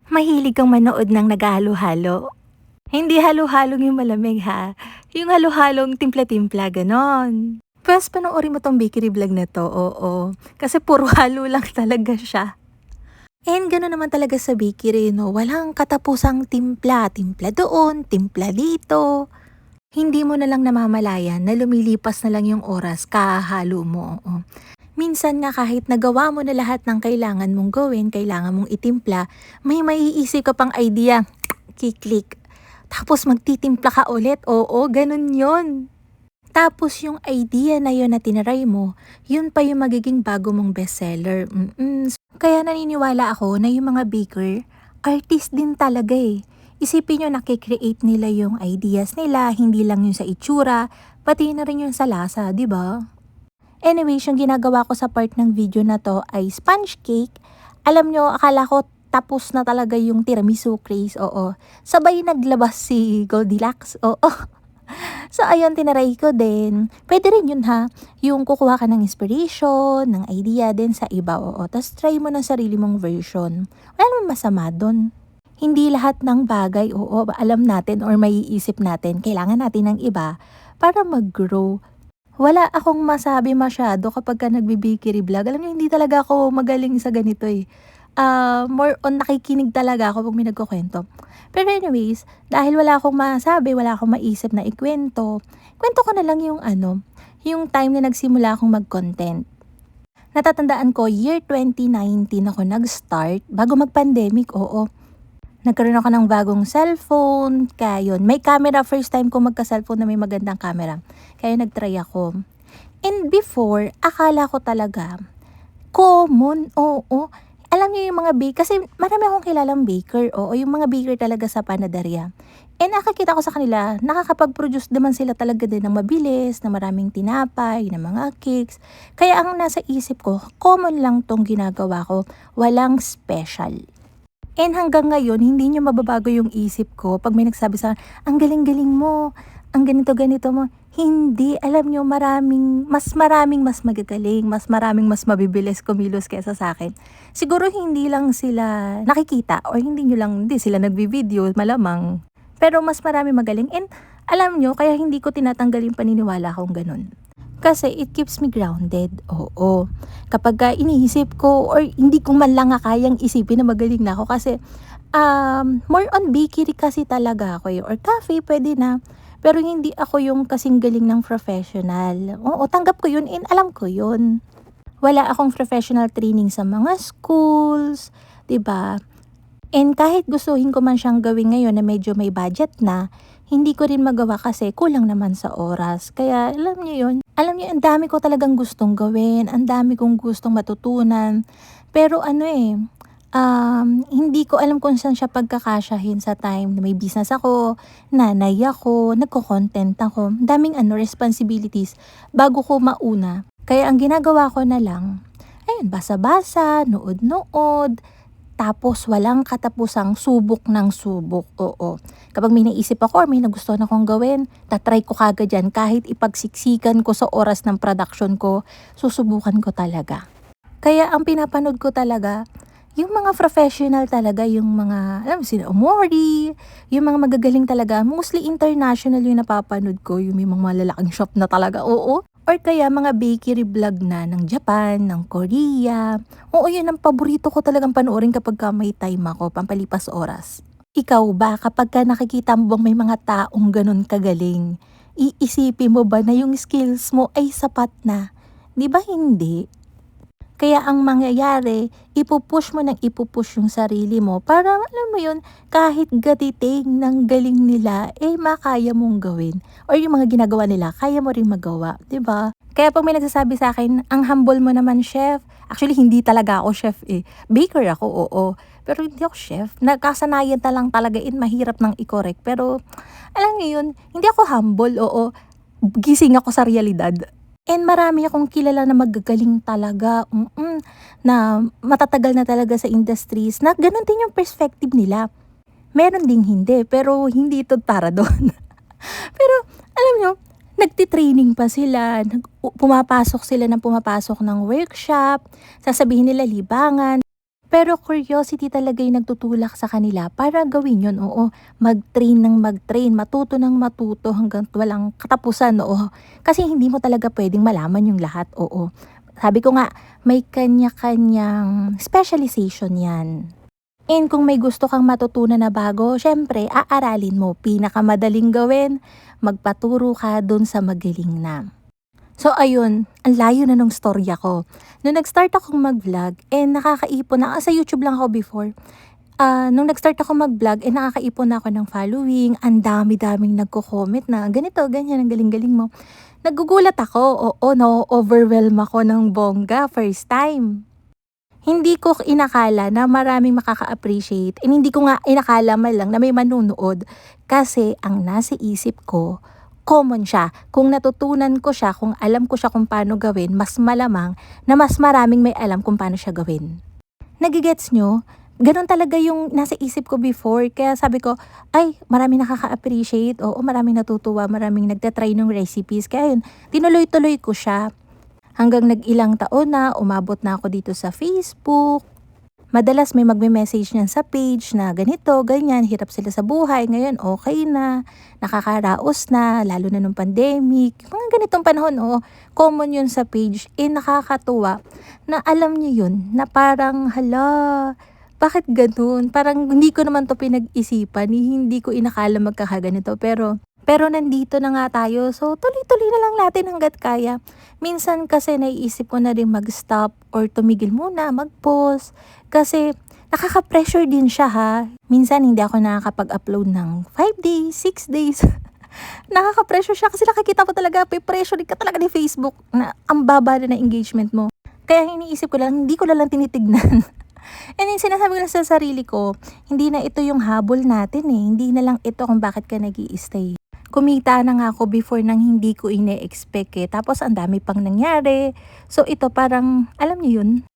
Mahilig kang manood ng naghahalo-halo? Hindi halo-halong yung malamig ha, yung halo-halong timpla-timpla gano'n. Puwes panoorin mo 'tong bakery vlog na 'to, oo. Kasi puro halo lang talaga siya. And gano'n naman talaga sa bakery 'no, walang katapusang timpla, timpla doon, timpla dito. Hindi mo na lang namamalayan na lumilipas na lang yung oras kahahalo mo, oo. Minsan nga kahit nagawa mo na lahat ng kailangan mong gawin, kailangan mong itimpla, may maiisip ka pang idea, kiklik. Tapos magtitimpla ka ulit, oo, ganun yon. Tapos yung idea na yon na tinaray mo, yun pa yung magiging bago mong bestseller. Kaya naniniwala ako na yung mga baker, artist din talaga eh. Isipin nyo nakikreate nila yung ideas nila, hindi lang yung sa itsura, pati na rin yung sa lasa, di ba? Anyways, yung ginagawa ko sa part ng video na to ay sponge cake. Alam nyo, akala ko tapos na talaga yung tiramisu craze, oo. Sabay naglabas si Goldilocks, oo. So, ayun, tinaray ko din. Pwede rin yun ha, yung kukuha ka ng inspiration, ng idea din sa iba, oo. Tapos try mo ng sarili mong version. Wala naman masama dun. Hindi lahat ng bagay, oo, alam natin or maiisip natin, kailangan natin ng iba para mag-grow. Wala akong masabi masyado kapagka nagbe-bakery vlog. Alam niyo hindi talaga ako magaling sa ganito, eh. More on nakikinig talaga ako 'pag may nagkukuwento. Pero anyways, dahil wala akong masabi, wala akong maisip na ikuwento, kuwento ko na lang yung ano, yung time na nagsimula akong mag-content. Natatandaan ko year 2019 ako nag-start, bago mag-pandemic, oo. Nagkaroon ako ng bagong cellphone, kaya yun. May camera, first time ko magka-cellphone na may magandang camera. Kaya nag-try ako. And before, akala ko talaga, common, oo. Alam niyo yung mga kasi marami akong kilalang baker, oo, yung mga baker talaga sa panaderya. And nakakita ko sa kanila, nakakapag-produce naman sila talaga din ng mabilis, na maraming tinapay, ng mga cakes. Kaya ang nasa isip ko, common lang tong ginagawa ko, walang special. And hanggang ngayon, hindi niyo mababago yung isip ko 'pag may nagsabi sa "Ang galing-galing mo, ang ganito-ganito mo." Hindi, alam niyo maraming mas magagaling, mas maraming mas mabibilis kumilos kaysa sa'kin. Siguro hindi lang sila nakikita or hindi sila nagvi-video malamang. Pero mas maraming magaling and alam niyo kaya hindi ko tinatanggal yung paniniwala kong gano'n. Kasi it keeps me grounded, oo. Kapagka iniisip ko or hindi ko man lang nga kayang isipin na magaling na ako kasi, more on bakery kasi talaga ako, eh, or cafe puwede na. Pero hindi ako yung kasing galing ng professional. Oo, tanggap ko yun and alam ko yun. Wala akong professional training sa mga schools, 'di ba? And kahit gustuhin ko man siyang gawin ngayon na medyo may budget na, hindi ko rin magawa kasi kulang naman sa oras. Kaya alam niyo yun, alam niyo ang dami ko talagang gustong gawin, ang dami kong gustong matutunan. Pero ano eh, hindi ko alam kung saan siya pagkakasyahin sa time na may business ako, nanay ako, nagko-content ako, ang daming responsibilities bago ko mauna. Kaya ang ginagawa ko na lang, ayun, basa-basa, nood-nood, tapos walang katapusang subok ng subok, oo. Kapag may naisip ako or may nagustuhan akong gawin, ta-try ko kaagad yan kahit ipagsiksikan ko sa oras ng production ko, susubukan ko talaga. Kaya ang pinapanood ko talaga, yung mga professional talaga, yung mga, alam mo, sila Omori, yung mga magagaling talaga, mostly international yung napapanood ko, yung may mga malalaking shop na talaga, oo. Or kaya mga bakery vlog na ng Japan, ng Korea. Oo, yun ang paborito ko talagang panoorin kapag may time ako, pampalipas oras. Ikaw ba, kapag nakikita mo bang may mga taong ganun kagaling, iisipin mo ba na yung skills mo ay sapat na? Di ba hindi? Kaya ang mangyayari, ipupush mo ng ipupush yung sarili mo para alam mo yun, kahit gatiting ng galing nila, makaya mong gawin. Or yung mga ginagawa nila, kaya mo rin magawa, 'di ba? Kaya pag may nagsasabi sa akin, ang humble mo naman, chef. Actually, hindi talaga ako chef eh. Baker ako, oo. Pero hindi ako chef. Nagkasanayan na lang talaga mahirap nang i-correct. Pero alam niyo yun, hindi ako humble, oo. Gising ako sa realidad. And marami akong kilala na magagaling talaga, na matatagal na talaga sa industries na gano'n din yung perspective nila. Meron ding hindi, pero hindi ito para do'n. Pero alam niyo, nagti-training pa sila, pumapasok sila ng pumapasok ng workshop, sasabihin nila libangan. Pero curiosity talaga yung nagtutulak sa kanila para gawin yun, oo. Mag-train ng mag-train, matuto ng matuto hanggang walang katapusan, oo. Kasi hindi mo talaga pwedeng malaman yung lahat, oo. Sabi ko nga, may kanya-kanyang specialization yan. And kung may gusto kang matutunan na bago, syempre, aaralin mo. Pinakamadaling gawin, magpaturo ka dun sa magaling na. So ayun, ang layo na nung storya ko. Nung nag-start akong mag-vlog, nakakaipon na, sa YouTube lang ako before. Nung nag-start ako mag-vlog, nakakaipon na ako ng following, ang dami-daming nagko-comment na, ganito, ganyan, ang galing-galing mo. Nagugulat ako, oo, na-overwhelm ako ng bongga, first time. Hindi ko inakala na maraming makaka-appreciate, and hindi ko nga inakala man lang na may manunood, kasi ang nasa isip ko, common siya. Kung natutunan ko siya, kung alam ko siya kung paano gawin, mas malamang na mas maraming may alam kung paano siya gawin. Nagigets nyo? Ganon talaga yung nasa isip ko before. Kaya sabi ko, ay, maraming nakaka-appreciate. Oo, maraming natutuwa, maraming nagtatry ng recipes. Kaya yun, tinuloy-tuloy ko siya. Hanggang nag-ilang taon na, umabot na ako dito sa Facebook. Madalas may magme-message niyan sa page na ganito, ganyan, hirap sila sa buhay. Ngayon, okay na, nakakaraos na, lalo na nung pandemic. Mga ganitong panahon, common yun sa page. Nakakatuwa na alam niyo yun, na parang, hala, bakit ganun? Parang hindi ko naman to pinag-isipan, hindi ko inakala magkakaganito. Pero nandito na nga tayo, so tuloy-tuloy na lang natin hangga't kaya. Minsan kasi naiisip ko na rin mag-stop or tumigil muna, mag-pause. Kasi nakaka-pressure din siya ha. Minsan hindi ako nakakapag-upload ng 5 days, 6 days. Nakaka-pressure siya kasi nakikita mo talaga, pressure ka talaga ni Facebook na ang baba na ng engagement mo. Kaya iniisip ko lang, hindi ko na lang tinitignan. And then sinasabi ko lang sa sarili ko, hindi na ito yung habol natin eh. Hindi na lang ito kung bakit ka nag-i-stay. Kumita na nga ako before nang hindi ko ine-expect eh. Tapos ang dami pang nangyari. So ito parang, alam niyo yun,